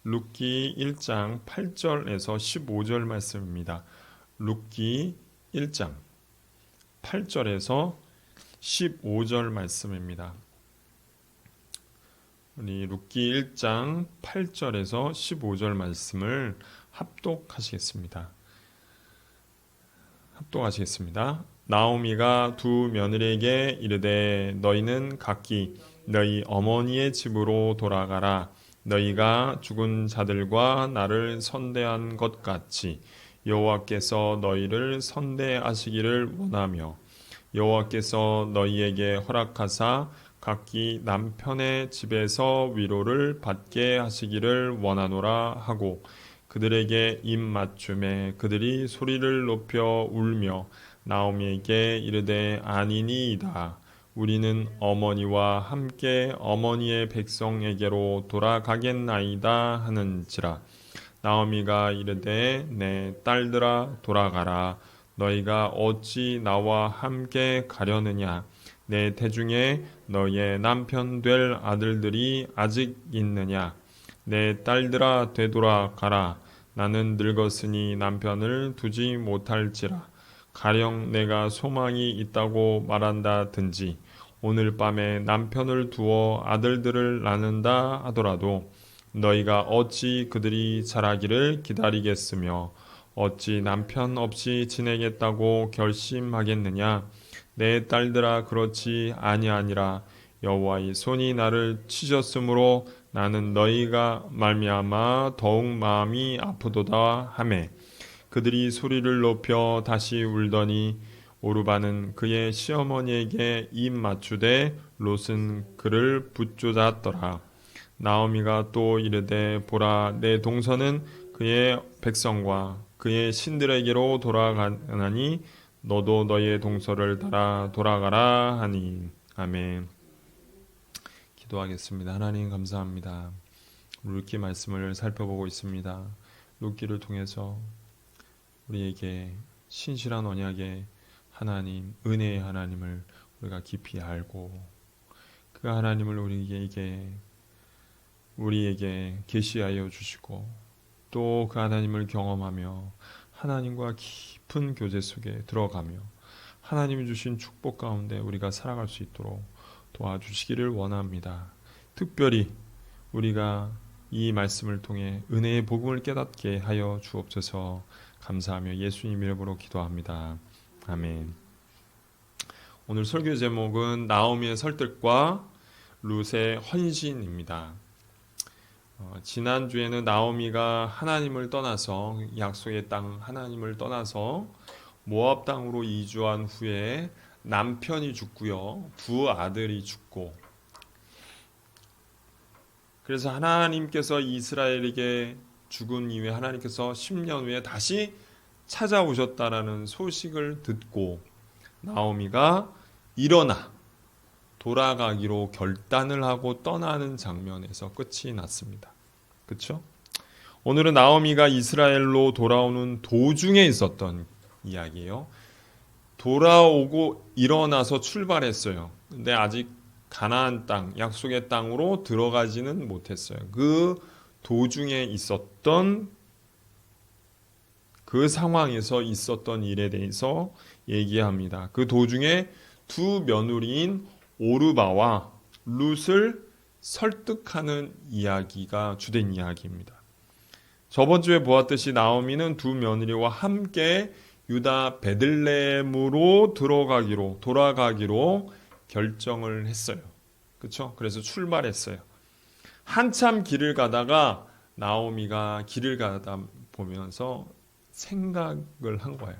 룻기 1장 8절에서 15절 말씀입니다. 룻기 1장 8절에서 15절 말씀입니다. 우리 룻기 1장 8절에서 15절 말씀을 합독하시겠습니다. 나오미가 두 며느리에게 이르되 너희는 각기 너희 어머니의 집으로 돌아가라. 너희가 죽은 자들과 나를 선대한 것 같이 여호와께서 너희를 선대하시기를 원하며 여호와께서 너희에게 허락하사 각기 남편의 집에서 위로를 받게 하시기를 원하노라 하고 그들에게 입 맞춤에 그들이 소리를 높여 울며 나오미에게 이르되 아니니이다. 우리는 어머니와 함께 어머니의 백성에게로 돌아가겠나이다 하는지라. 나오미가 이르되 내 딸들아 돌아가라. 너희가 어찌 나와 함께 가려느냐. 내 태중에 너의 남편 될 아들들이 아직 있느냐. 내 딸들아 되돌아가라. 나는 늙었으니 남편을 두지 못할지라. 가령 내가 소망이 있다고 말한다든지 오늘 밤에 남편을 두어 아들들을 낳는다 하더라도 너희가 어찌 그들이 자라기를 기다리겠으며 어찌 남편 없이 지내겠다고 결심하겠느냐. 내 딸들아 그렇지 아니하니라. 여호와의 손이 나를 치셨으므로 나는 너희가 말미암아 더욱 마음이 아프도다 하매 그들이 소리를 높여 다시 울더니 오르바는 그의 시어머니에게 입 맞추되 롯은 그를 붙잡았더라. 나오미가 또 이르되 보라 내 동서는 그의 백성과 그의 신들에게로 돌아가나니 너도 너의 동서를 따라 돌아가라 하니. 아멘. 기도하겠습니다. 하나님 감사합니다. 룻기 말씀을 살펴보고 있습니다. 룻기를 통해서 우리에게 신실한 언약의 하나님, 은혜의 하나님을 우리가 깊이 알고 그 하나님을 우리에게 계시하여 주시고 또 그 하나님을 경험하며 하나님과 깊은 교제 속에 들어가며 하나님이 주신 축복 가운데 우리가 살아갈 수 있도록 도와주시기를 원합니다. 특별히 우리가 이 말씀을 통해 은혜의 복음을 깨닫게 하여 주옵소서. 감사하며 예수님 이름으로 기도합니다. 아멘. 오늘 설교 제목은 나오미의 설득과 룻의 헌신입니다. 지난주에는 나오미가 하나님을 떠나서 약속의 땅 하나님을 떠나서 모압 땅으로 이주한 후에 남편이 죽고요. 두 아들이 죽고 그래서 하나님께서 이스라엘에게 죽은 이후에 하나님께서 10년 후에 다시 찾아오셨다라는 소식을 듣고 나오미가 일어나 돌아가기로 결단을 하고 떠나는 장면에서 끝이 났습니다. 그렇죠? 오늘은 나오미가 이스라엘로 돌아오는 도중에 있었던 이야기예요. 돌아오고 일어나서 출발했어요. 근데 아직 가나안 땅, 약속의 땅으로 들어가지는 못했어요. 그 도중에 있었던 그 상황에서 있었던 일에 대해서 얘기합니다. 그 도중에 두 며느리인 오르바와 룻을 설득하는 이야기가 주된 이야기입니다. 저번 주에 보았듯이 나오미는 두 며느리와 함께 유다 베들레헴으로 돌아가기로 결정을 했어요. 그렇죠? 그래서 출발했어요. 한참 길을 가다가 나오미가 길을 가다 보면서 생각을 한 거예요.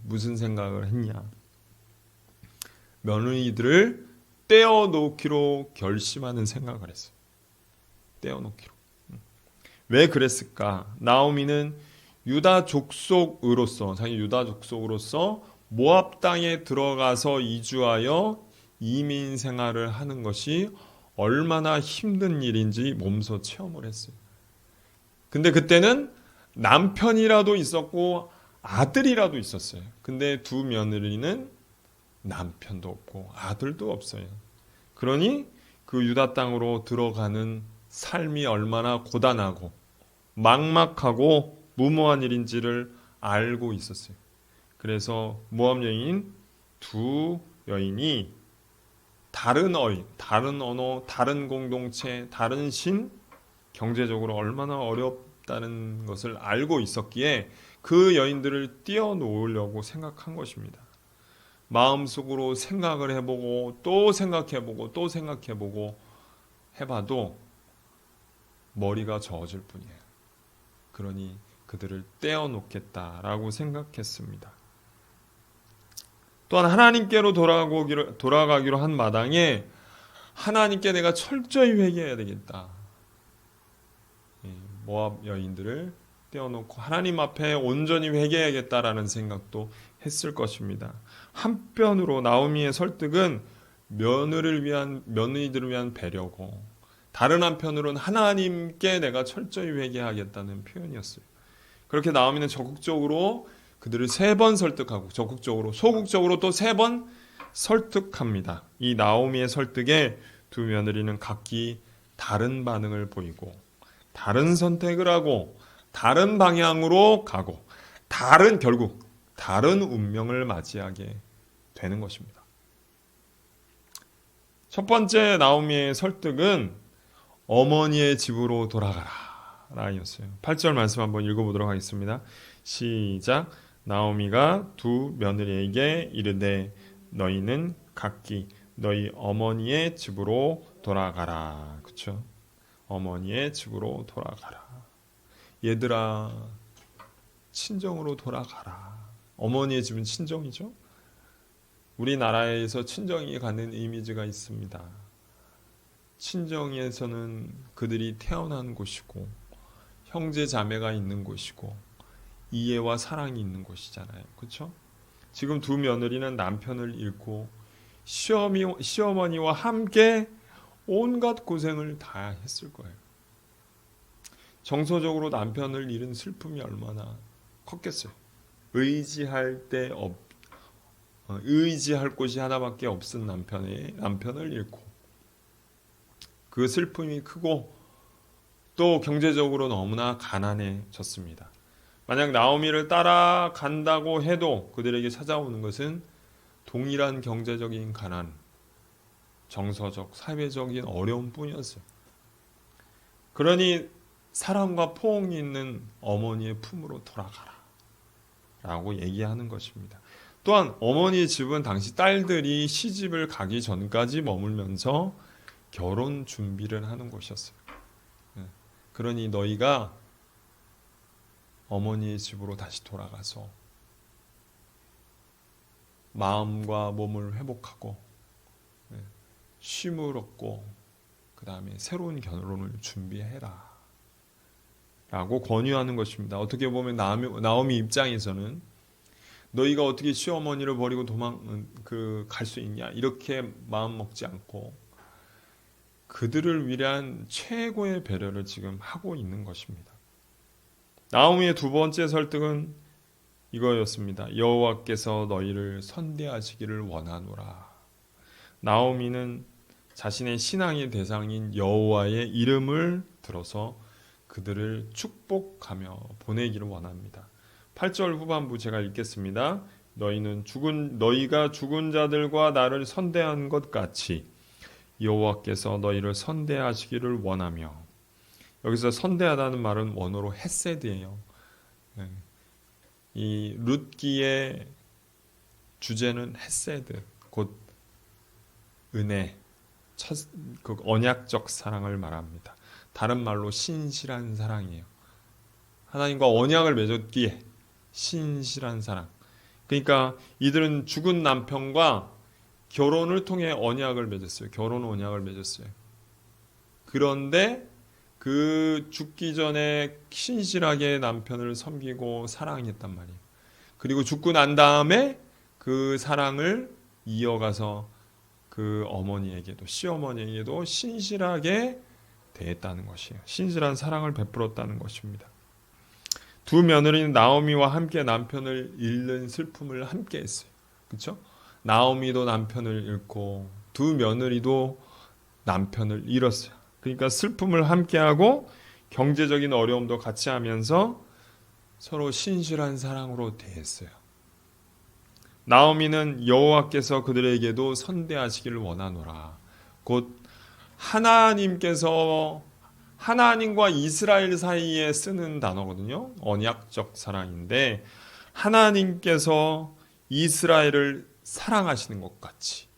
무슨 생각을 했냐? 며느리들을 떼어놓기로 결심하는 생각을 했어요. 떼어놓기로. 왜 그랬을까? 나오미는 유다 족속으로서 모압 땅에 들어가서 이주하여 이민 생활을 하는 것이 얼마나 힘든 일인지 몸소 체험을 했어요. 근데 그때는 남편이라도 있었고 아들이라도 있었어요. 근데 두 며느리는 남편도 없고 아들도 없어요. 그러니 그 유다 땅으로 들어가는 삶이 얼마나 고단하고 막막하고 무모한 일인지를 알고 있었어요. 그래서 모압 여인 두 여인이 다른 어휘, 다른 언어, 다른 공동체, 다른 신, 경제적으로 얼마나 어렵다는 것을 알고 있었기에 그 여인들을 띄워놓으려고 생각한 것입니다. 마음속으로 생각을 해보고 또 생각해보고 또 생각해보고 해봐도 머리가 저어질 뿐이에요. 그러니 그들을 떼어놓겠다라고 생각했습니다. 또한 하나님께로 돌아가기로 한 마당에 하나님께 내가 철저히 회개해야 되겠다. 모압 여인들을 떼어놓고 하나님 앞에 온전히 회개해야겠다라는 생각도 했을 것입니다. 한편으로 나오미의 설득은 며느리들을 위한 배려고, 다른 한편으로는 하나님께 내가 철저히 회개하겠다는 표현이었어요. 그렇게 나오미는 적극적으로 그들을 3번 설득하고 소극적으로 또 3번 설득합니다. 이 나오미의 설득에 두 며느리는 각기 다른 반응을 보이고 다른 선택을 하고 다른 방향으로 가고 결국 다른 운명을 맞이하게 되는 것입니다. 첫 번째 나오미의 설득은 어머니의 집으로 돌아가라 라였어요. 8절 말씀 한번 읽어보도록 하겠습니다. 시작. 나오미가 두 며느리에게 이르되 너희는 각기 너희 어머니의 집으로 돌아가라. 그렇죠? 어머니의 집으로 돌아가라. 얘들아, 친정으로 돌아가라. 어머니의 집은 친정이죠. 우리나라에서 친정이 가는 이미지가 있습니다. 친정에서는 그들이 태어난 곳이고 형제 자매가 있는 곳이고 이해와 사랑이 있는 곳이잖아요. 그렇죠? 지금 두 며느리는 남편을 잃고 시어머니와 함께 온갖 고생을 다 했을 거예요. 정서적으로 남편을 잃은 슬픔이 얼마나 컸겠어요. 의지할 곳이 하나밖에 없은 남편을 잃고 그 슬픔이 크고 또 경제적으로 너무나 가난해졌습니다. 만약 나오미를 따라간다고 해도 그들에게 찾아오는 것은 동일한 경제적인 가난, 정서적, 사회적인 어려움 뿐이었어요. 그러니 사랑과 포옹이 있는 어머니의 품으로 돌아가라 라고 얘기하는 것입니다. 또한 어머니의 집은 당시 딸들이 시집을 가기 전까지 머물면서 결혼 준비를 하는 곳이었어요. 그러니 너희가 어머니의 집으로 다시 돌아가서 마음과 몸을 회복하고 쉼을 얻고 그 다음에 새로운 결혼을 준비해라 라고 권유하는 것입니다. 어떻게 보면 나오미 입장에서는 너희가 어떻게 시어머니를 버리고 갈 수 있냐 이렇게 마음 먹지 않고 그들을 위한 최고의 배려를 지금 하고 있는 것입니다. 나오미의 두 번째 설득은 이거였습니다. 여호와께서 너희를 선대하시기를 원하노라. 나오미는 자신의 신앙의 대상인 여호와의 이름을 들어서 그들을 축복하며 보내기를 원합니다. 8절 후반부 제가 읽겠습니다. 너희가 죽은 자들과 나를 선대한 것 같이 여호와께서 너희를 선대하시기를 원하며, 여기서 선대하다는 말은 원어로 헤세드예요. 이 룻기의 주제는 헤세드, 곧 은혜, 그 언약적 사랑을 말합니다. 다른 말로 신실한 사랑이에요. 하나님과 언약을 맺었기에 신실한 사랑. 그러니까 이들은 죽은 남편과 결혼을 통해 언약을 맺었어요. 결혼 언약을 맺었어요. 그런데 그 죽기 전에 신실하게 남편을 섬기고 사랑했단 말이에요. 그리고 죽고 난 다음에 그 사랑을 이어가서 그 어머니에게도 시어머니에게도 신실하게 대했다는 것이에요. 신실한 사랑을 베풀었다는 것입니다. 두 며느리는 나오미와 함께 남편을 잃는 슬픔을 함께 했어요. 그렇죠? 나오미도 남편을 잃고 두 며느리도 남편을 잃었어요. 그러니까 슬픔을 함께하고 경제적인 어려움도 같이 하면서 서로 신실한 사랑으로 대했어요. 나오미는 여호와께서 그들에게도 선대하시기를 원하노라. 곧 하나님께서 하나님과 이스라엘 사이에 쓰는 단어거든요. 언약적 사랑인데 하나님께서 이스라엘을 사랑하시는 것 같이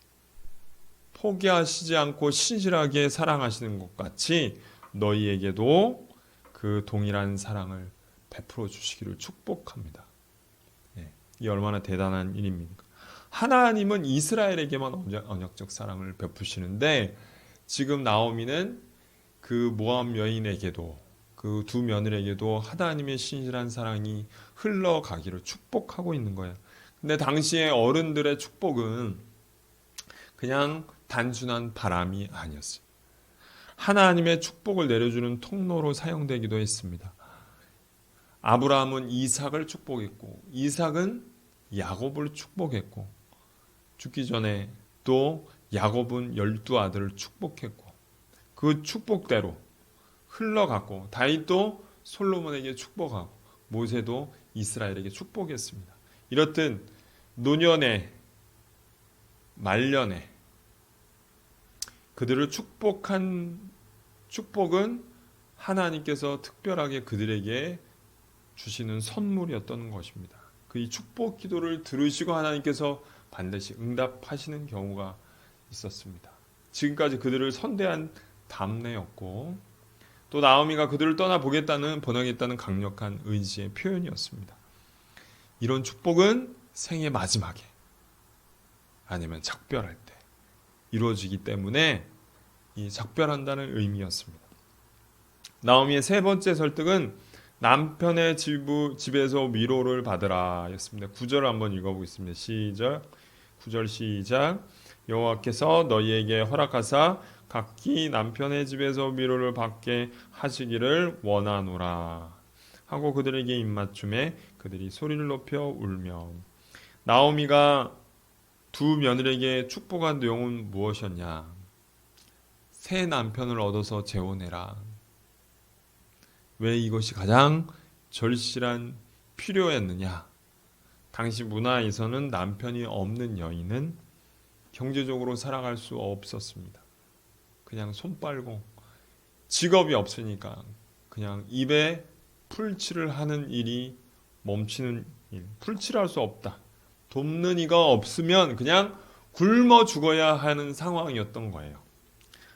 포기하시지 않고 신실하게 사랑하시는 것 같이 너희에게도 그 동일한 사랑을 베풀어 주시기를 축복합니다. 이 얼마나 대단한 일입니까? 하나님은 이스라엘에게만 언약적 사랑을 베푸시는데 지금 나오미는 그 모압 여인에게도 그 두 며느리에게도 하나님의 신실한 사랑이 흘러가기를 축복하고 있는 거예요. 근데 당시의 어른들의 축복은 그냥 단순한 바람이 아니었어요. 하나님의 축복을 내려주는 통로로 사용되기도 했습니다. 아브라함은 이삭을 축복했고 이삭은 야곱을 축복했고 죽기 전에 또 야곱은 12아들을 축복했고 그 축복대로 흘러갔고 다윗도 솔로몬에게 축복하고 모세도 이스라엘에게 축복했습니다. 이렇듯 노년에 말년에 그들을 축복한 축복은 하나님께서 특별하게 그들에게 주시는 선물이었던 것입니다. 그 이 축복 기도를 들으시고 하나님께서 반드시 응답하시는 경우가 있었습니다. 지금까지 그들을 선대한 담내였고 또 나오미가 그들을 떠나보겠다는 번영했다는 강력한 의지의 표현이었습니다. 이런 축복은 생의 마지막에 아니면 작별할 때 이루어지기 때문에 이 작별한다는 의미였습니다. 나오미의 세 번째 설득은 남편의 집에서 위로를 받으라 였습니다. 9절을 한번 읽어보겠습니다. 9절 시작. 여호와께서 너희에게 허락하사 각기 남편의 집에서 위로를 받게 하시기를 원하노라 하고 그들에게 입맞춤에 그들이 소리를 높여 울며. 나오미가 두 며느리에게 축복한 내용은 무엇이었냐? 새 남편을 얻어서 재혼해라. 왜 이것이 가장 절실한 필요였느냐? 당시 문화에서는 남편이 없는 여인은 경제적으로 살아갈 수 없었습니다. 그냥 손 빨고 직업이 없으니까 그냥 입에 풀칠을 하는 일이 멈추는 일. 풀칠할 수 없다. 돕는 이가 없으면 그냥 굶어 죽어야 하는 상황이었던 거예요.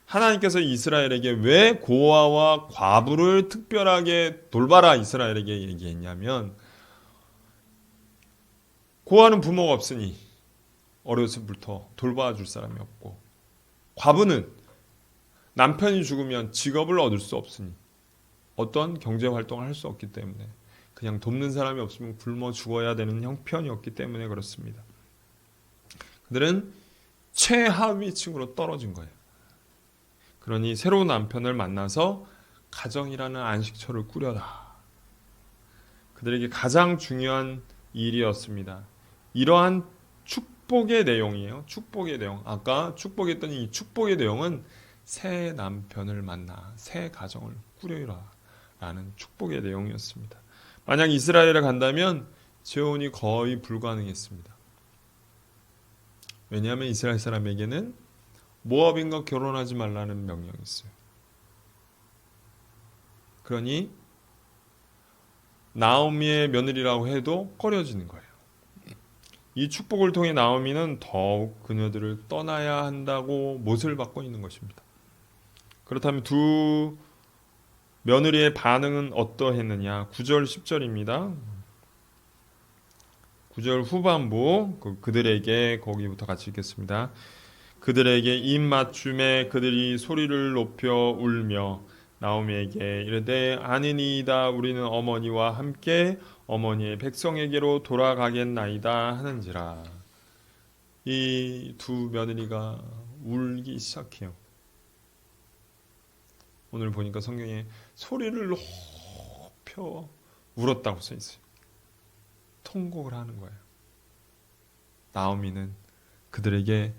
하나님께서 이스라엘에게 왜 고아와 과부를 특별하게 돌봐라 이스라엘에게 얘기했냐면 고아는 부모가 없으니 어려서부터 돌봐줄 사람이 없고 과부는 남편이 죽으면 직업을 얻을 수 없으니 어떤 경제 활동을 할 수 없기 때문에 그냥 돕는 사람이 없으면 굶어 죽어야 되는 형편이었기 때문에 그렇습니다. 그들은 최하위층으로 떨어진 거예요. 그러니 새로운 남편을 만나서 가정이라는 안식처를 꾸려라. 그들에게 가장 중요한 일이었습니다. 이러한 축복의 내용이에요. 축복의 내용. 아까 축복했던 이 축복의 내용은 새 남편을 만나 새 가정을 꾸려라 라는 축복의 내용이었습니다. 만약 이스라엘에 간다면 재혼이 거의 불가능했습니다. 왜냐하면 이스라엘 사람에게는 모압인과 결혼하지 말라는 명령이 있어요. 그러니 나오미의 며느리라고 해도 꺼려지는 거예요. 이 축복을 통해 나오미는 더욱 그녀들을 떠나야 한다고 못을 받고 있는 것입니다. 그렇다면 두 며느리의 반응은 어떠했느냐? 9절 10절입니다. 9절 후반부 그들에게 거기부터 같이 읽겠습니다. 그들에게 입맞춤에 그들이 소리를 높여 울며 나오미에게 이르되 아니니이다 우리는 어머니와 함께 어머니의 백성에게로 돌아가겠나이다 하는지라. 이 두 며느리가 울기 시작해요. 오늘 보니까 성경에 소리를 높여 울었다고 써 있어요. 통곡을 하는 거예요. 나오미는 그들에게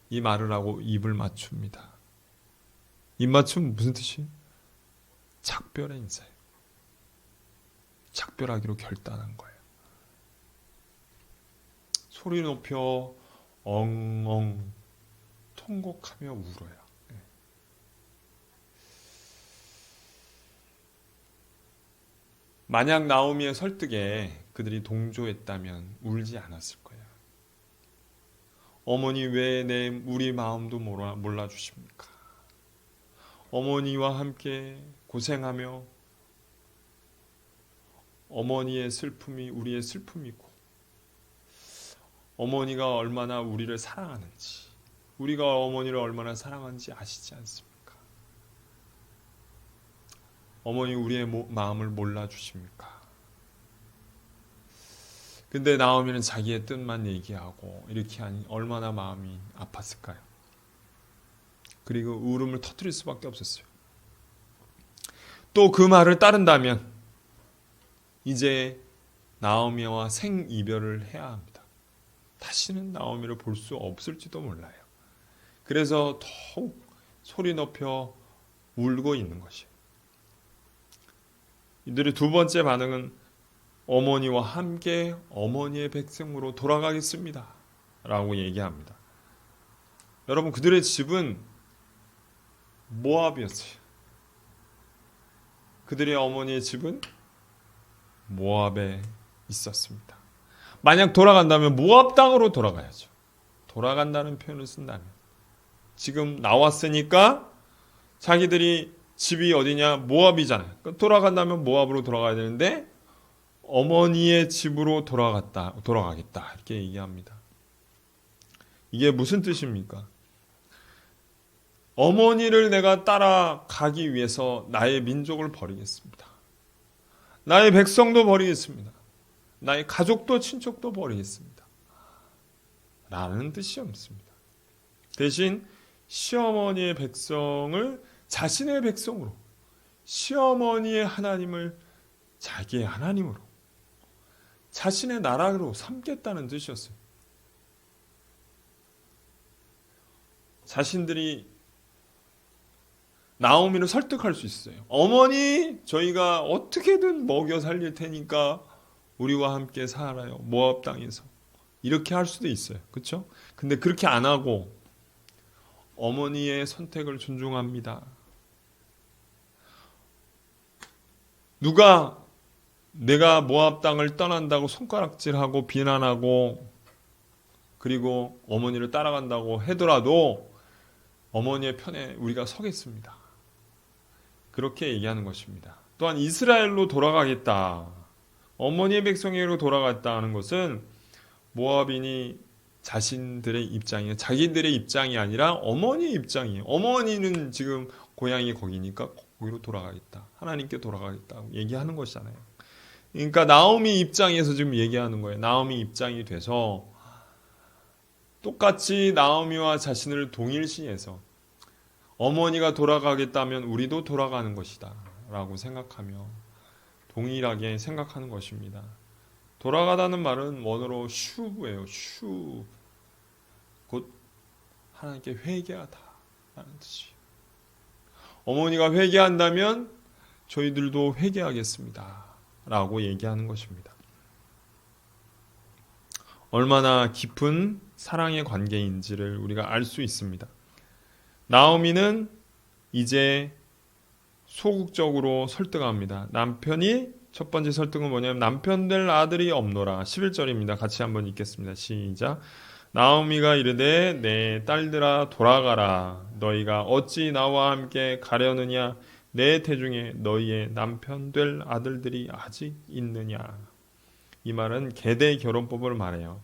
이 말을 하고 입을 맞춥니다. 입맞춤 무슨 뜻이에요? 작별의 인사예요. 작별하기로 결단한 거예요. 소리 높여 엉엉 통곡하며 울어요. 만약 나오미의 설득에 그들이 동조했다면 울지 않았을 거예요. 어머니 왜 우리 마음도 몰라주십니까? 어머니와 함께 고생하며 어머니의 슬픔이 우리의 슬픔이고 어머니가 얼마나 우리를 사랑하는지 우리가 어머니를 얼마나 사랑하는지 아시지 않습니까? 어머니 우리의 마음을 몰라주십니까? 근데 나오미는 자기의 뜻만 얘기하고 이렇게 하니 얼마나 마음이 아팠을까요? 그리고 울음을 터뜨릴 수밖에 없었어요. 또 그 말을 따른다면 이제 나오미와 생이별을 해야 합니다. 다시는 나오미를 볼 수 없을지도 몰라요. 그래서 더욱 소리 높여 울고 있는 것이에요. 이들의 두 번째 반응은 어머니와 함께 어머니의 백성으로 돌아가겠습니다 라고 얘기합니다. 여러분, 그들의 집은 모압이었어요. 그들의 어머니의 집은 모압에 있었습니다. 만약 돌아간다면 모압 땅으로 돌아가야죠. 돌아간다는 표현을 쓴다면 지금 나왔으니까 자기들이 집이 어디냐? 모압이잖아요. 그러니까 돌아간다면 모압으로 돌아가야 되는데 어머니의 집으로 돌아가겠다 이렇게 얘기합니다. 이게 무슨 뜻입니까? 어머니를 내가 따라가기 위해서 나의 민족을 버리겠습니다. 나의 백성도 버리겠습니다. 나의 가족도 친척도 버리겠습니다. 라는 뜻이 없습니다. 대신 시어머니의 백성을 자신의 백성으로, 시어머니의 하나님을 자기의 하나님으로, 자신의 나라로 삼겠다는 뜻이었어요. 자신들이 나오미를 설득할 수 있어요. 어머니, 저희가 어떻게든 먹여 살릴 테니까 우리와 함께 살아요. 모압 땅에서. 이렇게 할 수도 있어요. 그렇죠? 근데 그렇게 안 하고 어머니의 선택을 존중합니다. 누가 내가 모압 땅을 떠난다고 손가락질하고 비난하고 그리고 어머니를 따라간다고 하더라도 어머니의 편에 우리가 서겠습니다. 그렇게 얘기하는 것입니다. 또한 이스라엘로 돌아가겠다. 어머니의 백성에게로 돌아갔다는 것은 모압인이 자신들의 입장이에요. 자기들의 입장이 아니라 어머니의 입장이에요. 어머니는 지금 고향이 거기니까 거기로 돌아가겠다. 하나님께 돌아가겠다고 얘기하는 것이잖아요. 그러니까 나오미 입장에서 지금 얘기하는 거예요. 나오미 입장이 돼서 똑같이 나오미와 자신을 동일시해서 어머니가 돌아가겠다면 우리도 돌아가는 것이다 라고 생각하며 동일하게 생각하는 것입니다. 돌아가다는 말은 원어로 슈예요. 슈. 곧 하나님께 회개하다 라는 뜻이에요. 어머니가 회개한다면 저희들도 회개하겠습니다 라고 얘기하는 것입니다. 얼마나 깊은 사랑의 관계인지를 우리가 알 수 있습니다. 나오미는 이제 소극적으로 설득합니다. 남편이 첫 번째 설득은 뭐냐면 남편 될 아들이 없노라. 11절입니다. 같이 한번 읽겠습니다. 시작. 나오미가 이르되 내 딸들아 돌아가라. 너희가 어찌 나와 함께 가려느냐. 내 태중에 너희의 남편 될 아들들이 아직 있느냐. 이 말은 계대 결혼법을 말해요.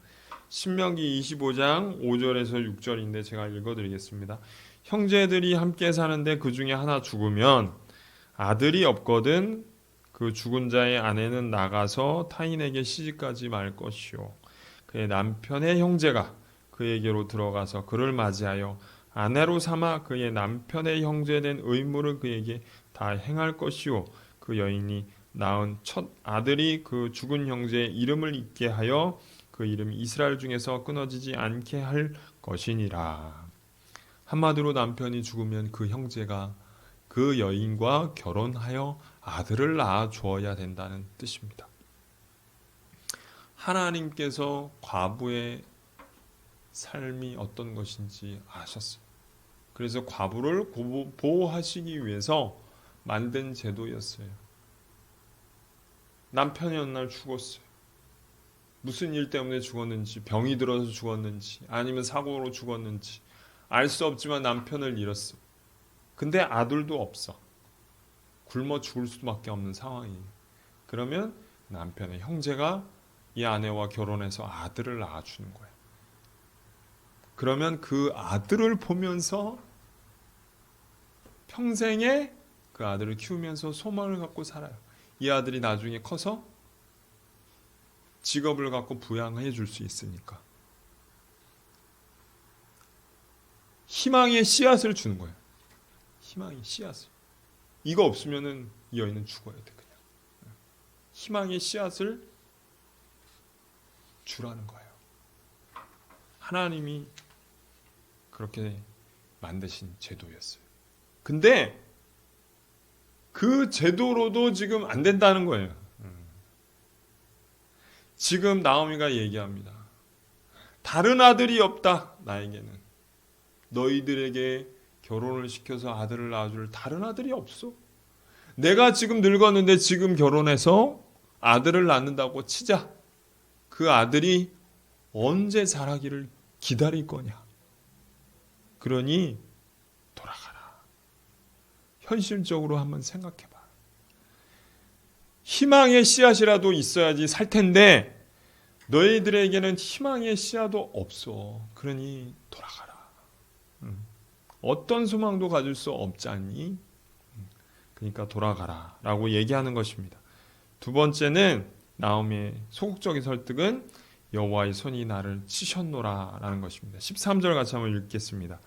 신명기 25장 5절에서 6절인데 제가 읽어드리겠습니다. 형제들이 함께 사는데 그 중에 하나 죽으면 아들이 없거든 그 죽은 자의 아내는 나가서 타인에게 시집가지 말 것이요. 그의 남편의 형제가 그에게로 들어가서 그를 맞이하여 아내로 삼아 그의 남편의 형제된 의무를 그에게 다 행할 것이요. 그 여인이 낳은 첫 아들이 그 죽은 형제의 이름을 잊게 하여 그 이름이 이스라엘 중에서 끊어지지 않게 할 것이니라. 한마디로 남편이 죽으면 그 형제가 그 여인과 결혼하여 아들을 낳아 주어야 된다는 뜻입니다. 하나님께서 과부의 삶이 어떤 것인지 아셨어요. 그래서 과부를 보호하시기 위해서 만든 제도였어요. 남편이 어느 날 죽었어요. 무슨 일 때문에 죽었는지, 병이 들어서 죽었는지, 아니면 사고로 죽었는지 알 수 없지만 남편을 잃었어. 근데 아들도 없어. 굶어 죽을 수밖에 없는 상황이에요. 그러면 남편의 형제가 이 아내와 결혼해서 아들을 낳아주는 거예요. 그러면 그 아들을 보면서 평생에 그 아들을 키우면서 소망을 갖고 살아요. 이 아들이 나중에 커서 직업을 갖고 부양해 줄 수 있으니까. 희망의 씨앗을 주는 거예요. 희망의 씨앗을. 이거 없으면은 이 여인은 죽어야 돼, 그냥. 희망의 씨앗을 주라는 거예요. 하나님이 그렇게 만드신 제도였어요. 근데 그 제도로도 지금 안 된다는 거예요. 지금 나오미가 얘기합니다. 다른 아들이 없다, 나에게는. 너희들에게 결혼을 시켜서 아들을 낳아줄 다른 아들이 없어. 내가 지금 늙었는데 지금 결혼해서 아들을 낳는다고 치자. 그 아들이 언제 자라기를 기다릴 거냐. 그러니 돌아가라. 현실적으로 한번 생각해봐. 희망의 씨앗이라도 있어야지 살 텐데 너희들에게는 희망의 씨앗도 없어. 그러니 돌아가라. 어떤 소망도 가질 수 없지 않니? 그러니까 돌아가라 라고 얘기하는 것입니다. 두 번째는 나오미의 소극적인 설득은 여호와의 손이 나를 치셨노라 라는 것입니다. 13절 같이 한번 읽겠습니다.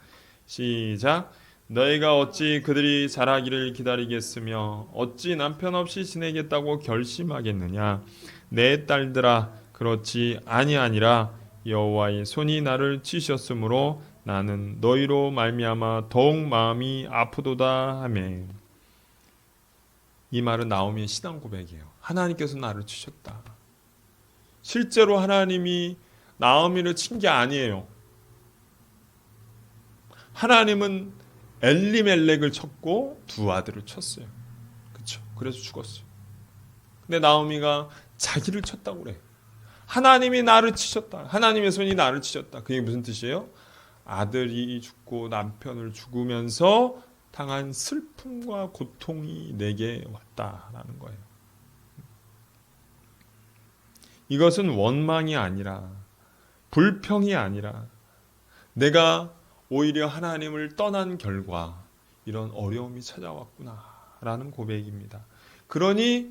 시작. 너희가 어찌 그들이 자라기를 기다리겠으며 어찌 남편 없이 지내겠다고 결심하겠느냐. 내 딸들아 그렇지 아니하니라. 여호와의 손이 나를 치셨으므로 나는 너희로 말미암아 더욱 마음이 아프도다 하매. 이 말은 나오미의 신앙 고백이에요. 하나님께서 나를 치셨다. 실제로 하나님이 나오미를 친 게 아니에요. 하나님은 엘리멜렉을 쳤고 두 아들을 쳤어요. 그렇죠? 그래서 죽었어요. 근데 나오미가 자기를 쳤다고 그래. 하나님이 나를 치셨다. 하나님의 손이 나를 치셨다. 그게 무슨 뜻이에요? 아들이 죽고 남편을 죽으면서 당한 슬픔과 고통이 내게 왔다라는 거예요. 이것은 원망이 아니라 불평이 아니라 내가 오히려 하나님을 떠난 결과 이런 어려움이 찾아왔구나라는 고백입니다. 그러니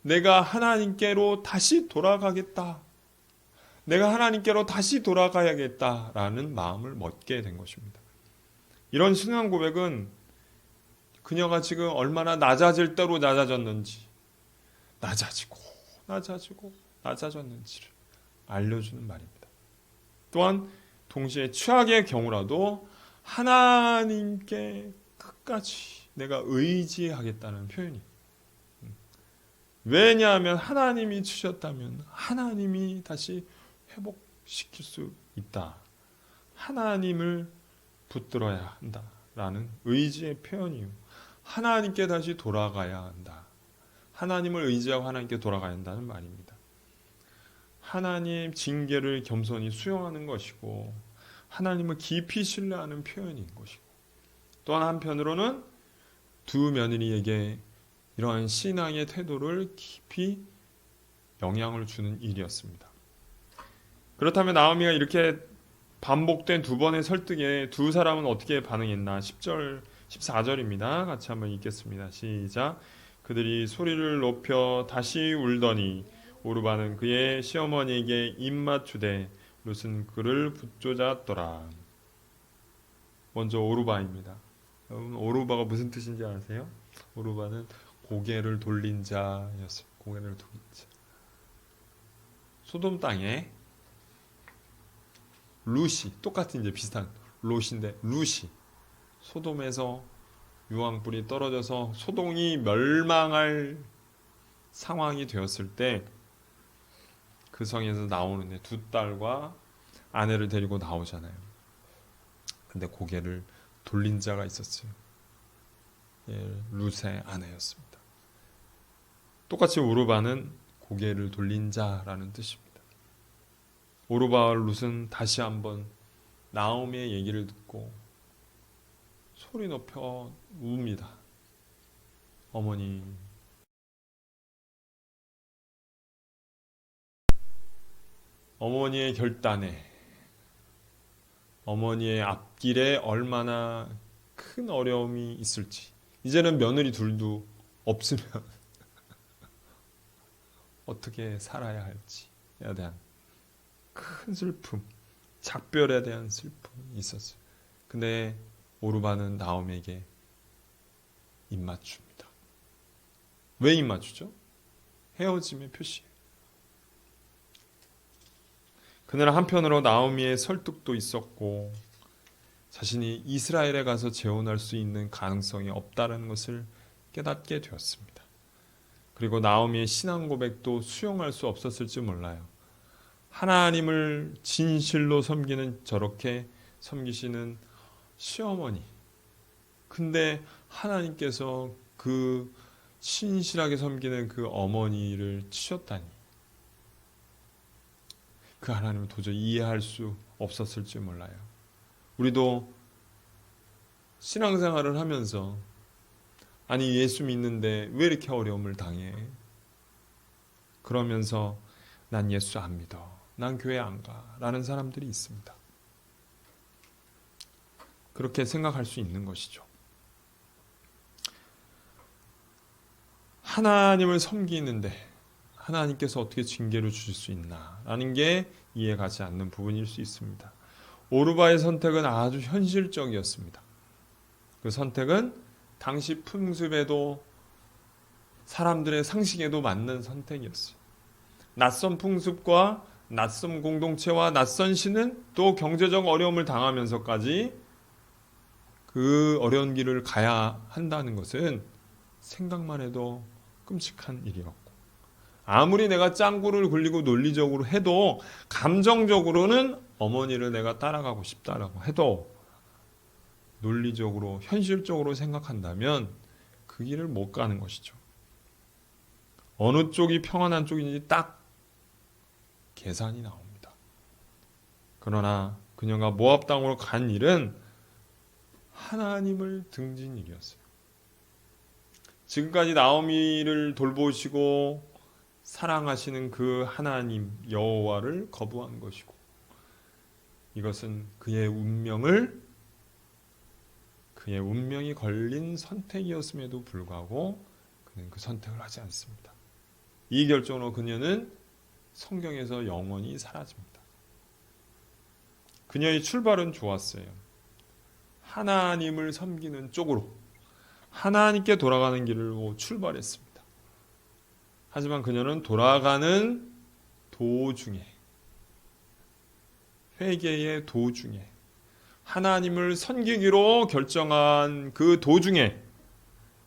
내가 하나님께로 다시 돌아가겠다. 내가 하나님께로 다시 돌아가야겠다라는 마음을 먹게 된 것입니다. 이런 신앙 고백은 그녀가 지금 얼마나 낮아질 대로 낮아졌는지, 낮아졌는지를 알려주는 말입니다. 또한 동시에 최악의 경우라도 하나님께 끝까지 내가 의지하겠다는 표현이. 왜냐하면 하나님이 주셨다면 하나님이 다시 회복시킬 수 있다. 하나님을 붙들어야 한다라는 의지의 표현이요. 하나님께 다시 돌아가야 한다. 하나님을 의지하고 하나님께 돌아가야 한다는 말입니다. 하나님 징계를 겸손히 수용하는 것이고 하나님을 깊이 신뢰하는 표현인 것이고 또한 한편으로는 두 며느리에게 이러한 신앙의 태도를 깊이 영향을 주는 일이었습니다. 그렇다면 나오미가 이렇게 반복된 두 번의 설득에 두 사람은 어떻게 반응했나? 10절, 14절입니다. 같이 한번 읽겠습니다. 시작. 그들이 소리를 높여 다시 울더니 오르바는 그의 시어머니에게 입맞추되 룻은 그를 붙잡았더라. 먼저 오르바입니다. 여러분 오르바가 무슨 뜻인지 아세요? 오르바는 고개를 돌린 자였어요. 고개를 돌린 자. 소돔 땅에 룻이 똑같은 이제 비슷한 롯인데 룻이 소돔에서 유황불이 떨어져서 소동이 멸망할 상황이 되었을 때 그 성에서 나오는 두 딸과 아내를 데리고 나오잖아요. 근데 고개를 돌린 자가 있었어요. 예, 룻의 아내였습니다. 똑같이 오르바는 고개를 돌린 자라는 뜻입니다. 오르바와 룻은 다시 한번 나오미의 얘기를 듣고 소리 높여 웁니다. 어머니, 어머니의 결단에, 어머니의 앞길에 얼마나 큰 어려움이 있을지, 이제는 며느리 둘도 없으면 어떻게 살아야 할지에 대한 큰 슬픔, 작별에 대한 슬픔이 있었어요. 근데 오르바는 나오미에게 입맞춥니다. 왜 입맞추죠? 헤어짐의 표시예요. 그날 한편으로 나오미의 설득도 있었고 자신이 이스라엘에 가서 재혼할 수 있는 가능성이 없다는 것을 깨닫게 되었습니다. 그리고 나오미의 신앙 고백도 수용할 수 없었을지 몰라요. 하나님을 진실로 섬기는, 저렇게 섬기시는 시어머니, 근데 하나님께서 그 신실하게 섬기는 그 어머니를 치셨다니, 그 하나님을 도저히 이해할 수 없었을지 몰라요. 우리도 신앙생활을 하면서 아니 예수 믿는데 왜 이렇게 어려움을 당해? 그러면서 난 예수 안 믿어, 난 교회 안 가 라는 사람들이 있습니다. 그렇게 생각할 수 있는 것이죠. 하나님을 섬기는데 하나님께서 어떻게 징계를 주실 수 있나 라는 게 이해가지 않는 부분일 수 있습니다. 오르바의 선택은 아주 현실적이었습니다. 그 선택은 당시 풍습에도 사람들의 상식에도 맞는 선택이었어요. 낯선 풍습과 낯선 공동체와 낯선 신은 또 경제적 어려움을 당하면서까지 그 어려운 길을 가야 한다는 것은 생각만 해도 끔찍한 일이었고, 아무리 내가 짱구를 굴리고 논리적으로 해도 감정적으로는 어머니를 내가 따라가고 싶다라고 해도 논리적으로 현실적으로 생각한다면 그 길을 못 가는 것이죠. 어느 쪽이 평안한 쪽인지 딱 계산이 나옵니다. 그러나 그녀가 모압 땅으로 간 일은 하나님을 등진 일이었어요. 지금까지 나오미를 돌보시고 사랑하시는 그 하나님 여호와를 거부한 것이고, 이것은 그의 운명이 걸린 선택이었음에도 불구하고 그는 그 선택을 하지 않습니다. 이 결정으로 그녀는 성경에서 영원히 사라집니다. 그녀의 출발은 좋았어요. 하나님을 섬기는 쪽으로, 하나님께 돌아가는 길로 출발했습니다. 하지만 그녀는 돌아가는 도중에, 회개의 도중에, 하나님을 섬기기로 결정한 그 도중에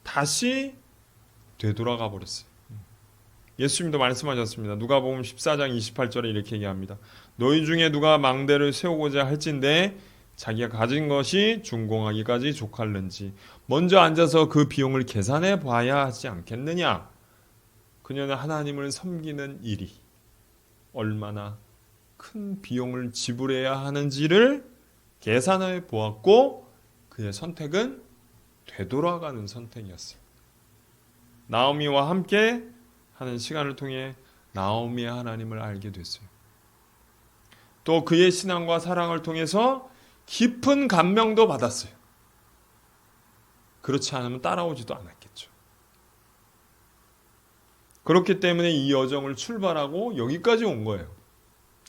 다시 되돌아가 버렸어요. 예수님도 말씀하셨습니다. 누가복음 14장 28절에 이렇게 얘기합니다. 너희 중에 누가 망대를 세우고자 할진대 자기가 가진 것이 준공하기까지 족할는지 먼저 앉아서 그 비용을 계산해 봐야 하지 않겠느냐. 그녀는 하나님을 섬기는 일이 얼마나 큰 비용을 지불해야 하는지를 계산해 보았고, 그의 선택은 되돌아가는 선택이었어요. 나오미와 함께 하는 시간을 통해 나오미의 하나님을 알게 됐어요. 또 그의 신앙과 사랑을 통해서 깊은 감명도 받았어요. 그렇지 않으면 따라오지도 않았겠죠. 그렇기 때문에 이 여정을 출발하고 여기까지 온 거예요.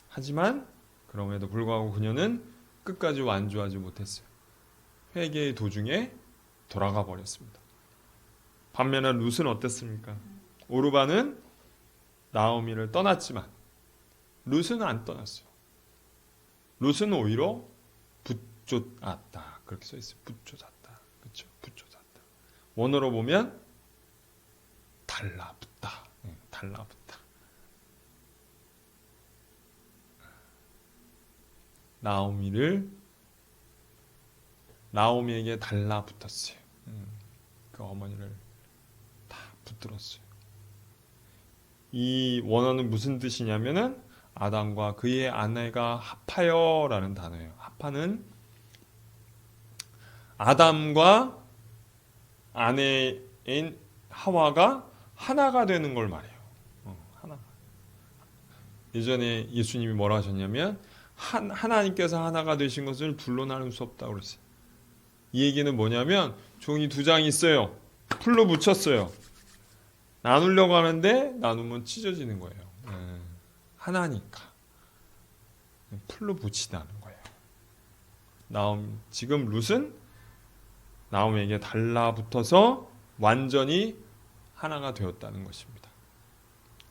하지만 그럼에도 불구하고 그녀는 끝까지 완주하지 못했어요. 회개의 도중에 돌아가 버렸습니다. 반면에 룻은 어땠습니까? 오르바는 나오미를 떠났지만 룻은 안 떠났어요. 룻은 오히려 붙잡았다. 그렇게 써 있어요. 붙잡았다. 그렇죠? 붙잡았다. 원어로 보면 달라붙다. 달라붙다. 나오미에게 달라붙었어요. 그 어머니를 다 붙들었어요. 이 원어는 무슨 뜻이냐면은 아담과 그의 아내가 합하여라는 단어예요. 합하는 아담과 아내인 하와가 하나가 되는 걸 말해요. 하나. 예전에 예수님이 뭐라 하셨냐면 하나님께서 하나가 되신 것을 둘로 나눌 수 없다고 그랬어요. 이 얘기는 뭐냐면 종이 두 장이 있어요. 풀로 붙였어요. 나누려고 하는데 나누면 찢어지는 거예요. 하나니까 풀로 붙이다는 거예요. 지금 룻은 나오미에게 달라붙어서 완전히 하나가 되었다는 것입니다.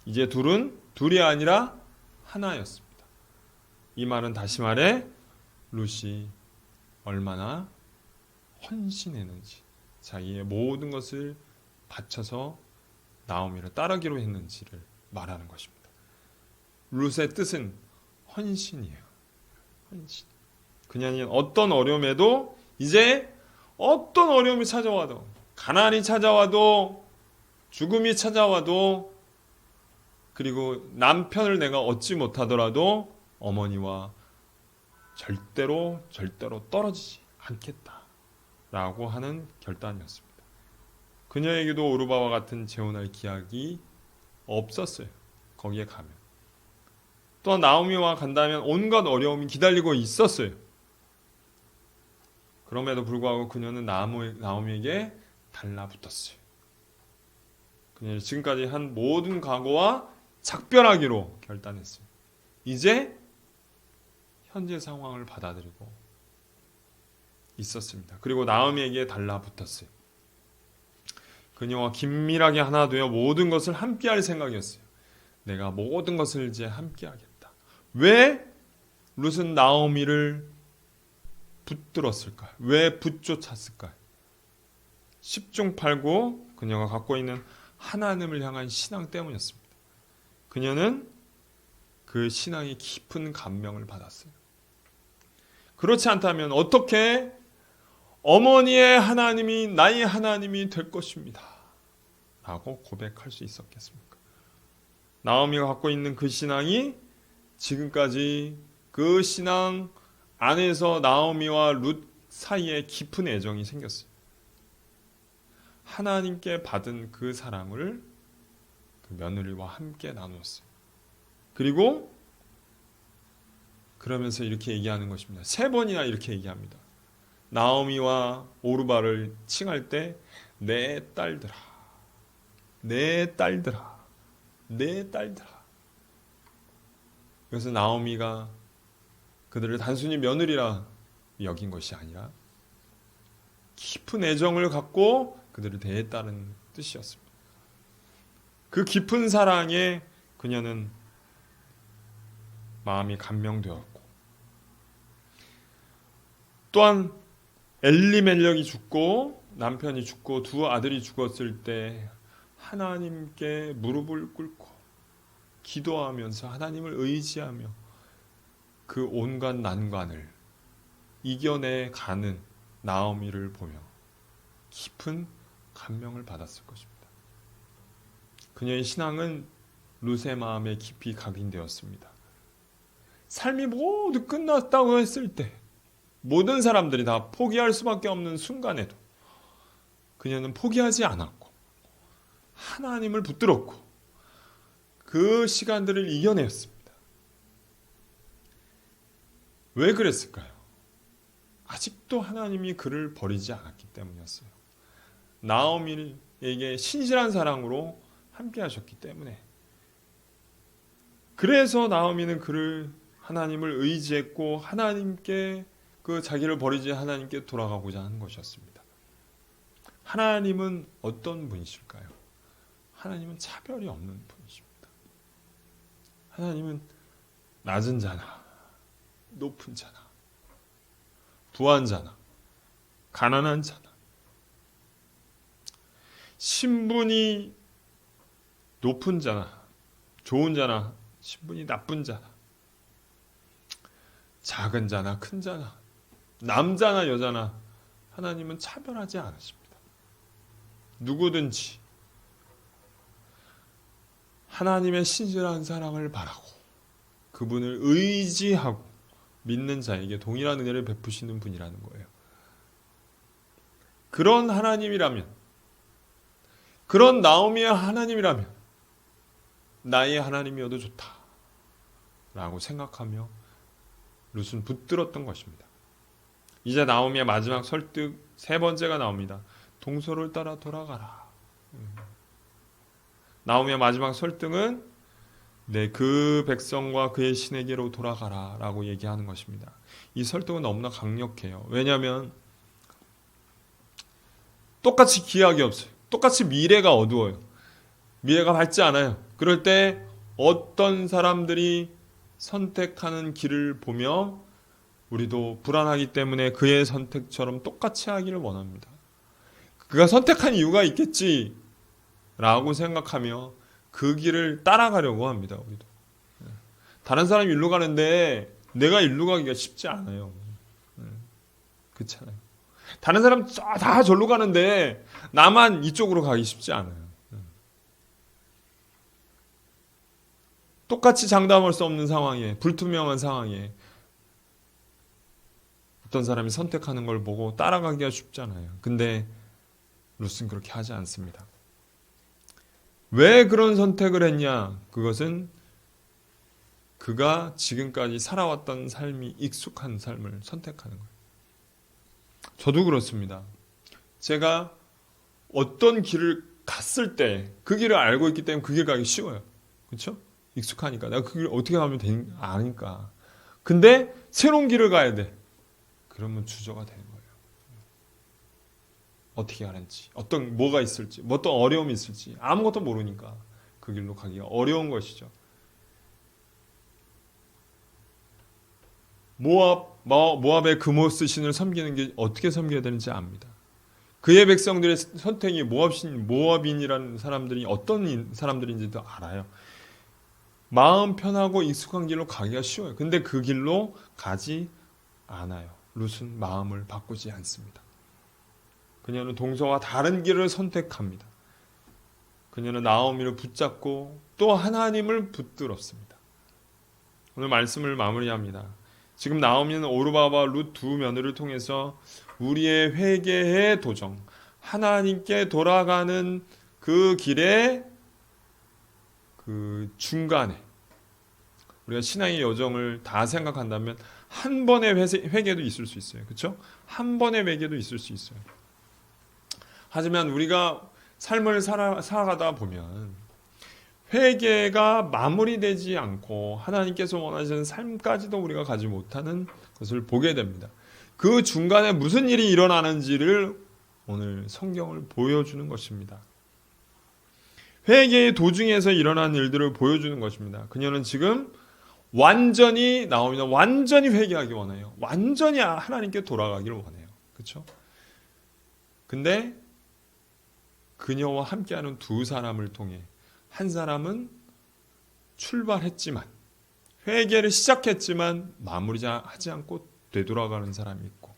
이제 둘이 아니라 하나였습니다. 이 말은 다시 말해 룻이 얼마나 헌신했는지, 자기의 모든 것을 바쳐서 나오미를 따르기로 했는지를 말하는 것입니다. 룻의 뜻은 헌신이에요. 헌신. 그녀는 어떤 어려움에도 이제 어떤 어려움이 찾아와도, 가난이 찾아와도, 죽음이 찾아와도, 그리고 남편을 내가 얻지 못하더라도 어머니와 절대로 떨어지지 않겠다라고 하는 결단이었습니다. 그녀에게도 오르바와 같은 재혼할 기약이 없었어요. 거기에 가면. 또한 나오미와 간다면 온갖 어려움이 기다리고 있었어요. 그럼에도 불구하고 그녀는 나오미에게 달라붙었어요. 그녀는 지금까지 한 모든 각오와 작별하기로 결단했어요. 이제 현재 상황을 받아들이고 있었습니다. 그리고 나오미에게 달라붙었어요. 그녀와 긴밀하게 하나 되어 모든 것을 함께할 생각이었어요. 내가 모든 것을 이제 함께하겠다. 왜 룻은 나오미를 붙들었을까요? 왜 붙쫓았을까요? 10중 8구 그녀가 갖고 있는 하나님을 향한 신앙 때문이었습니다. 그녀는 그 신앙이 깊은 감명을 받았어요. 그렇지 않다면 어떻게 어머니의 하나님이 나의 하나님이 될 것입니다 라고 고백할 수 있었겠습니까? 나오미가 갖고 있는 그 신앙이 지금까지 그 신앙 안에서 나오미와 룻 사이에 깊은 애정이 생겼어요. 하나님께 받은 그 사랑을 그 며느리와 함께 나누었어요. 그리고 그러면서 이렇게 얘기하는 것입니다. 3번이나 이렇게 얘기합니다. 나오미와 오르바를 칭할 때 내 딸들아, 내 딸들아, 내 딸들아. 그래서 나오미가 그들을 단순히 며느리라 여긴 것이 아니라 깊은 애정을 갖고 그들을 대했다는 뜻이었습니다. 그 깊은 사랑에 그녀는 마음이 감명되었고, 또한 엘리멜렉이 죽고 남편이 죽고 두 아들이 죽었을 때 하나님께 무릎을 꿇고 기도하면서 하나님을 의지하며 그 온갖 난관을 이겨내 가는 나오미를 보며 깊은 감명을 받았을 것입니다. 그녀의 신앙은 룻의 마음에 깊이 각인되었습니다. 삶이 모두 끝났다고 했을 때, 모든 사람들이 다 포기할 수밖에 없는 순간에도 그녀는 포기하지 않았고 하나님을 붙들었고 그 시간들을 이겨냈습니다. 왜 그랬을까요? 아직도 하나님이 그를 버리지 않았기 때문이었어요. 나오미에게 신실한 사랑으로 함께 하셨기 때문에. 그래서 나오미는 하나님을 의지했고 하나님께 그 자기를 버리지 하나님께 돌아가고자 하는 것이었습니다. 하나님은 어떤 분이실까요? 하나님은 차별이 없는 분이십니다. 하나님은 낮은 자나 높은 자나 부한 자나 가난한 자나 신분이 높은 자나 좋은 자나 신분이 나쁜 자나 작은 자나 큰 자나 남자나 여자나 하나님은 차별하지 않으십니다. 누구든지 하나님의 신실한 사랑을 바라고 그분을 의지하고 믿는 자에게 동일한 은혜를 베푸시는 분이라는 거예요. 그런 하나님이라면, 그런 나오미의 하나님이라면 나의 하나님이어도 좋다 라고 생각하며 룻은 붙들었던 것입니다. 이제 나오미의 마지막 설득 세 번째가 나옵니다. 동서를 따라 돌아가라. 나오미의 마지막 설득은 그 백성과 그의 신에게로 돌아가라 라고 얘기하는 것입니다. 이 설득은 너무나 강력해요. 왜냐하면 똑같이 기약이 없어요. 똑같이 미래가 어두워요. 미래가 밝지 않아요. 그럴 때 어떤 사람들이 선택하는 길을 보며 우리도 불안하기 때문에 그의 선택처럼 똑같이 하기를 원합니다. 그가 선택한 이유가 있겠지 라고 생각하며 그 길을 따라가려고 합니다. 우리도. 다른 사람이 일로 가는데 내가 일로 가기가 쉽지 않아요. 그렇잖아요. 다른 사람 다 절로 가는데 나만 이쪽으로 가기 쉽지 않아요. 똑같이 장담할 수 없는 상황에, 불투명한 상황에 어떤 사람이 선택하는 걸 보고 따라가기가 쉽잖아요. 근데 룻은 그렇게 하지 않습니다. 왜 그런 선택을 했냐? 그것은 그가 지금까지 살아왔던 삶이 익숙한 삶을 선택하는 거예요. 저도 그렇습니다. 제가 어떤 길을 갔을 때 그 길을 알고 있기 때문에 그 길 가기 쉬워요. 그렇죠? 익숙하니까. 내가 그 길을 어떻게 가면 아니까. 근데 새로운 길을 가야 돼. 그러면 주저가 되는 거예요. 어떻게 하는지, 뭐가 있을지, 어떤 어려움이 있을지 아무것도 모르니까 그 길로 가기가 어려운 것이죠. 모압의 그모스 신을 섬기는 게 어떻게 섬겨야 되는지 압니다. 그의 백성들의 선택이 모압인이라는 사람들이 어떤 사람들인지도 알아요. 마음 편하고 익숙한 길로 가기가 쉬워요. 근데 그 길로 가지 않아요. 룻은 마음을 바꾸지 않습니다. 그녀는 동서와 다른 길을 선택합니다. 그녀는 나오미를 붙잡고 또 하나님을 붙들었습니다. 오늘 말씀을 마무리합니다. 지금 나오미는 오르바와 룻 두 며느리를 통해서 우리의 회개의 도정, 하나님께 돌아가는 그 길의 그 중간에 우리가 신앙의 여정을 다 생각한다면 한 번의 회개도 있을 수 있어요. 그렇죠? 한 번의 회개도 있을 수 있어요. 하지만 우리가 삶을 살아가다 보면 회개가 마무리되지 않고 하나님께서 원하시는 삶까지도 우리가 가지 못하는 것을 보게 됩니다. 그 중간에 무슨 일이 일어나는지를 오늘 성경을 보여주는 것입니다. 회개의 도중에서 일어난 일들을 보여주는 것입니다. 그녀는 지금 나오미는 완전히 회개하기 원해요. 완전히 하나님께 돌아가기를 원해요. 그렇죠? 근데 그녀와 함께하는 두 사람을 통해 한 사람은 출발했지만 회개를 시작했지만 마무리하지 않고 되돌아가는 사람이 있고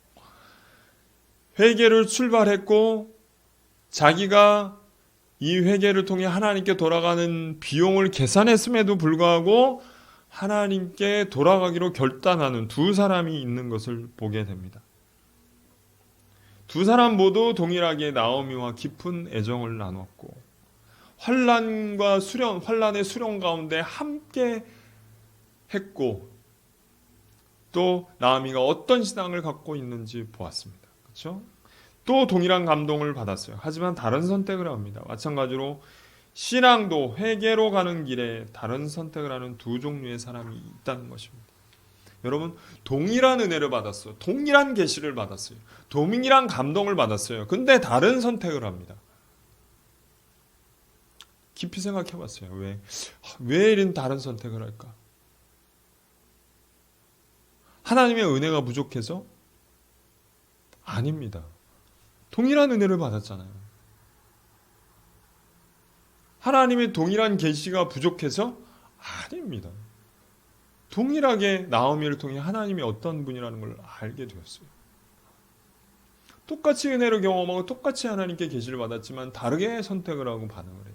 회개를 출발했고 자기가 이 회개를 통해 하나님께 돌아가는 비용을 계산했음에도 불구하고 하나님께 돌아가기로 결단하는 두 사람이 있는 것을 보게 됩니다. 두 사람 모두 동일하게 나오미와 깊은 애정을 나눴고 환란의 수령 가운데 함께 했고 또 나오미가 어떤 신앙을 갖고 있는지 보았습니다. 그렇죠? 또 동일한 감동을 받았어요. 하지만 다른 선택을 합니다. 마찬가지로 신앙도 회개로 가는 길에 다른 선택을 하는 두 종류의 사람이 있다는 것입니다. 여러분, 동일한 은혜를 받았어요. 동일한 계시를 받았어요. 동일한 감동을 받았어요. 근데 다른 선택을 합니다. 깊이 생각해 봤어요. 왜 이런 다른 선택을 할까? 하나님의 은혜가 부족해서? 아닙니다. 동일한 은혜를 받았잖아요. 하나님의 동일한 계시가 부족해서? 아닙니다. 동일하게 나오미를 통해 하나님이 어떤 분이라는 걸 알게 되었어요. 똑같이 은혜를 경험하고 똑같이 하나님께 계시를 받았지만 다르게 선택을 하고 반응을 해요.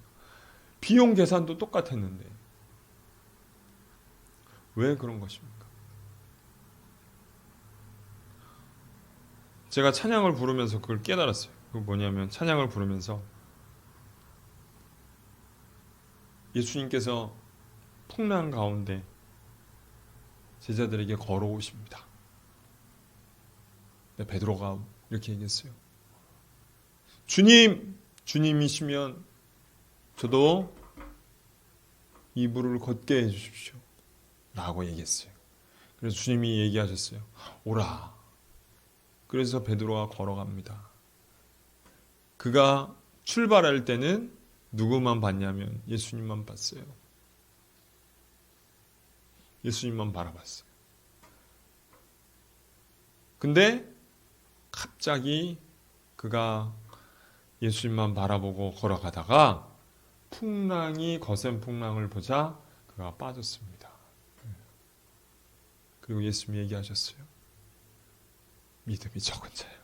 비용 계산도 똑같았는데 왜 그런 것입니까? 제가 찬양을 부르면서 그걸 깨달았어요. 그거 뭐냐면 찬양을 부르면서 예수님께서 풍랑 가운데 제자들에게 걸어오십니다. 베드로가 이렇게 얘기했어요. 주님이시면 저도 이 물을 걷게 해주십시오. 라고 얘기했어요. 그래서 주님이 얘기하셨어요. 오라. 그래서 베드로가 걸어갑니다. 그가 출발할 때는 누구만 봤냐면 예수님만 봤어요. 예수님만 바라봤어요. 근데 갑자기 그가 예수님만 바라보고 걸어가다가 거센 풍랑을 보자 그가 빠졌습니다. 그리고 예수님이 얘기하셨어요. 믿음이 적은 자요.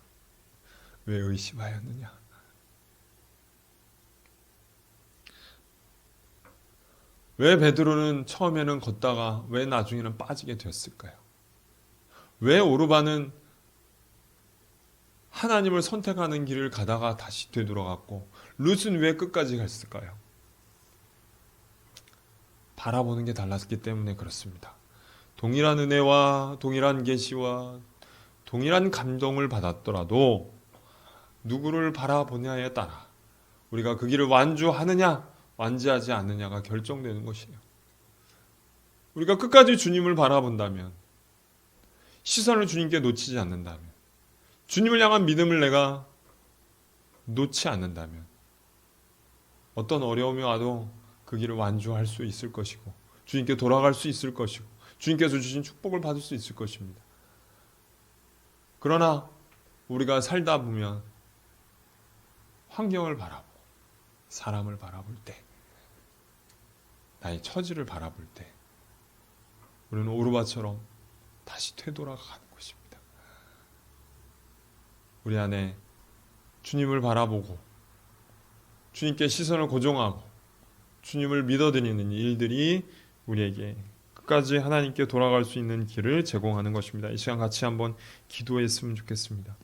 왜 의심하였느냐? 왜 베드로는 처음에는 걷다가 왜 나중에는 빠지게 되었을까요? 왜 오르반은 하나님을 선택하는 길을 가다가 다시 되돌아갔고 룻은 왜 끝까지 갔을까요? 바라보는 게 달랐기 때문에 그렇습니다. 동일한 은혜와 동일한 계시와 동일한 감동을 받았더라도 누구를 바라보냐에 따라 우리가 그 길을 완주하느냐 완주하지 않느냐가 결정되는 것이에요. 우리가 끝까지 주님을 바라본다면, 시선을 주님께 놓치지 않는다면, 주님을 향한 믿음을 내가 놓지 않는다면 어떤 어려움이 와도 그 길을 완주할 수 있을 것이고 주님께 돌아갈 수 있을 것이고 주님께서 주신 축복을 받을 수 있을 것입니다. 그러나 우리가 살다 보면 환경을 바라보고 사람을 바라볼 때, 나의 처지를 바라볼 때 우리는 오르바처럼 다시 되돌아가는 것입니다. 우리 안에 주님을 바라보고 주님께 시선을 고정하고 주님을 믿어드리는 일들이 우리에게 끝까지 하나님께 돌아갈 수 있는 길을 제공하는 것입니다. 이 시간 같이 한번 기도했으면 좋겠습니다.